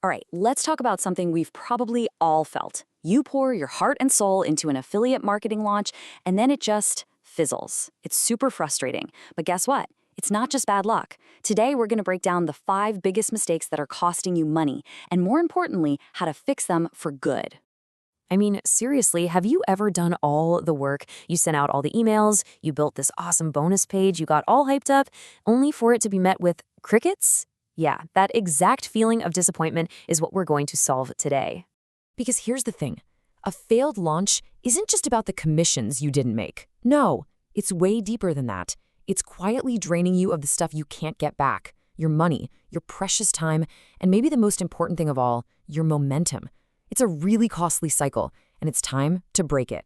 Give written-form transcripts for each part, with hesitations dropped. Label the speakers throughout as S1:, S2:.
S1: All right, let's talk about something we've probably all felt. You pour your heart and soul into an affiliate marketing launch, and then it just fizzles. It's super frustrating. But guess what? It's not just bad luck. Today, we're going to break down the 5 biggest mistakes that are costing you money, and more importantly, how to fix them for good.
S2: I mean, seriously, have you ever done all the work? You sent out all the emails, you built this awesome bonus page, you got all hyped up, only for it to be met with crickets? Yeah, that exact feeling of disappointment is what we're going to solve today. Because here's the thing. A failed launch isn't just about the commissions you didn't make. No, it's way deeper than that. It's quietly draining you of the stuff you can't get back. Your money, your precious time, and maybe the most important thing of all, your momentum. It's a really costly cycle, and it's time to break it.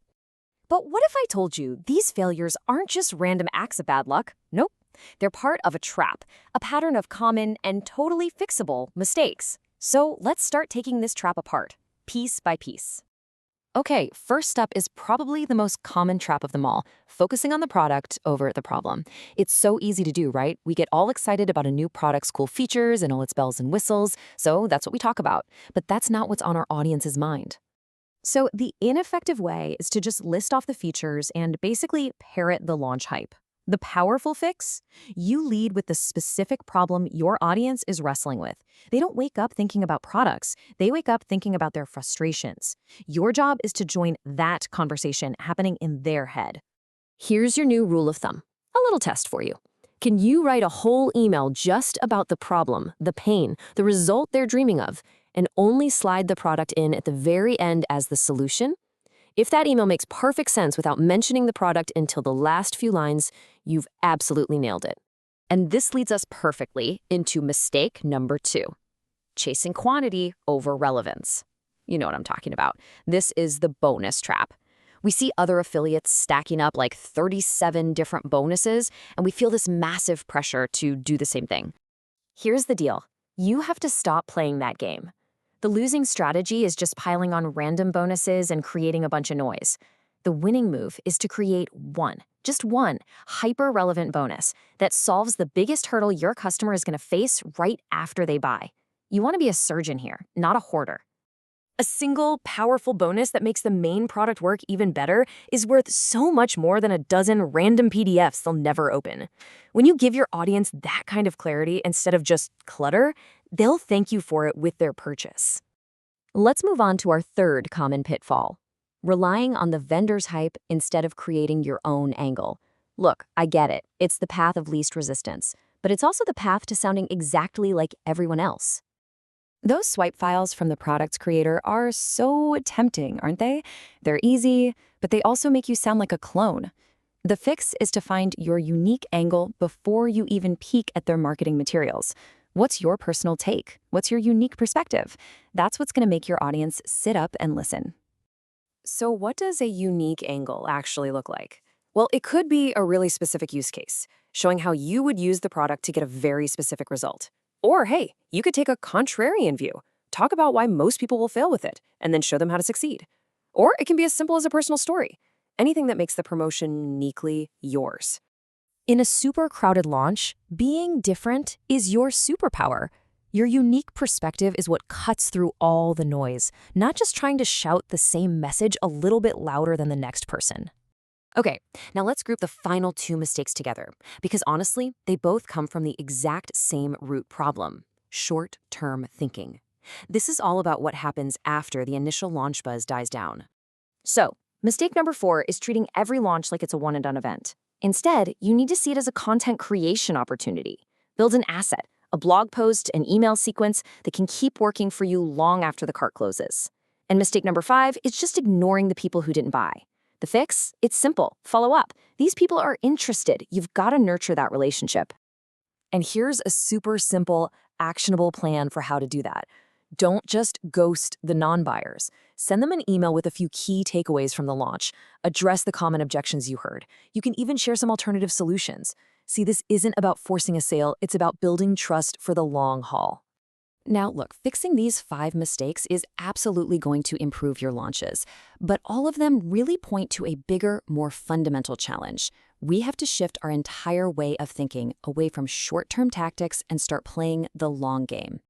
S1: But what if I told you these failures aren't just random acts of bad luck? Nope. They're part of a trap, a pattern of common and totally fixable mistakes. So let's start taking this trap apart, piece by piece. Okay, first up is probably the most common trap of them all, focusing on the product over the problem. It's so easy to do, right? We get all excited about a new product's cool features and all its bells and whistles, so that's what we talk about. But that's not what's on our audience's mind. So the ineffective way is to just list off the features and basically parrot the launch hype. The powerful fix? You lead with the specific problem your audience is wrestling with. They don't wake up thinking about products. They wake up thinking about their frustrations. Your job is to join that conversation happening in their head. Here's your new rule of thumb. A little test for you. Can you write a whole email just about the problem, the pain, the result they're dreaming of, and only slide the product in at the very end as the solution? If that email makes perfect sense without mentioning the product until the last few lines, you've absolutely nailed it. And this leads us perfectly into mistake number 2, chasing quantity over relevance. You know what I'm talking about. This is the bonus trap. We see other affiliates stacking up like 37 different bonuses, and we feel this massive pressure to do the same thing. Here's the deal. You have to stop playing that game. The losing strategy is just piling on random bonuses and creating a bunch of noise. The winning move is to create just one, hyper-relevant bonus that solves the biggest hurdle your customer is going to face right after they buy. You want to be a surgeon here, not a hoarder. A single, powerful bonus that makes the main product work even better is worth so much more than a dozen random PDFs they'll never open. When you give your audience that kind of clarity instead of just clutter, they'll thank you for it with their purchase. Let's move on to our third common pitfall, relying on the vendor's hype instead of creating your own angle. Look, I get it. It's the path of least resistance, but it's also the path to sounding exactly like everyone else. Those swipe files from the product's creator are so tempting, aren't they? They're easy, but they also make you sound like a clone. The fix is to find your unique angle before you even peek at their marketing materials. What's your personal take? What's your unique perspective? That's what's going to make your audience sit up and listen. So what does a unique angle actually look like? Well, it could be a really specific use case, showing how you would use the product to get a very specific result. Or, hey, you could take a contrarian view, talk about why most people will fail with it, and then show them how to succeed. Or it can be as simple as a personal story, anything that makes the promotion uniquely yours. In a super crowded launch, being different is your superpower. Your unique perspective is what cuts through all the noise, not just trying to shout the same message a little bit louder than the next person. Okay, now let's group the final 2 mistakes together, because honestly, they both come from the exact same root problem: short-term thinking. This is all about what happens after the initial launch buzz dies down. So, mistake number 4 is treating every launch like it's a one-and-done event. Instead, you need to see it as a content creation opportunity. Build an asset, a blog post, an email sequence that can keep working for you long after the cart closes. And mistake number 5 is just ignoring the people who didn't buy. The fix? It's simple. Follow up. These people are interested. You've got to nurture that relationship. And here's a super simple, actionable plan for how to do that. Don't just ghost the non-buyers. Send them an email with a few key takeaways from the launch. Address the common objections you heard. You can even share some alternative solutions. See, this isn't about forcing a sale. It's about building trust for the long haul. Now, look, fixing these 5 mistakes is absolutely going to improve your launches, but all of them really point to a bigger, more fundamental challenge. We have to shift our entire way of thinking away from short-term tactics and start playing the long game.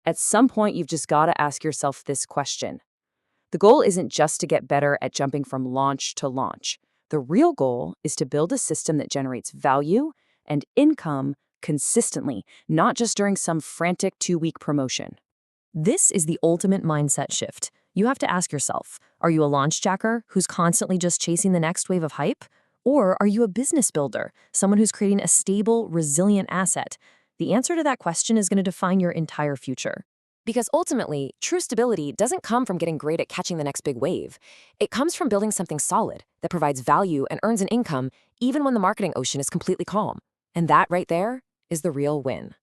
S2: At some point, you've just got to ask yourself this question. The goal isn't just to get better at jumping from launch to launch. The real goal is to build a system that generates value and income consistently, not just during some frantic 2-week promotion.
S1: This is the ultimate mindset shift. You have to ask yourself, are you a launch jacker who's constantly just chasing the next wave of hype? Or are you a business builder, someone who's creating a stable, resilient asset? The answer to that question is going to define your entire future. Because ultimately, true stability doesn't come from getting great at catching the next big wave. It comes from building something solid that provides value and earns an income even when the marketing ocean is completely calm. And that right there is the real win.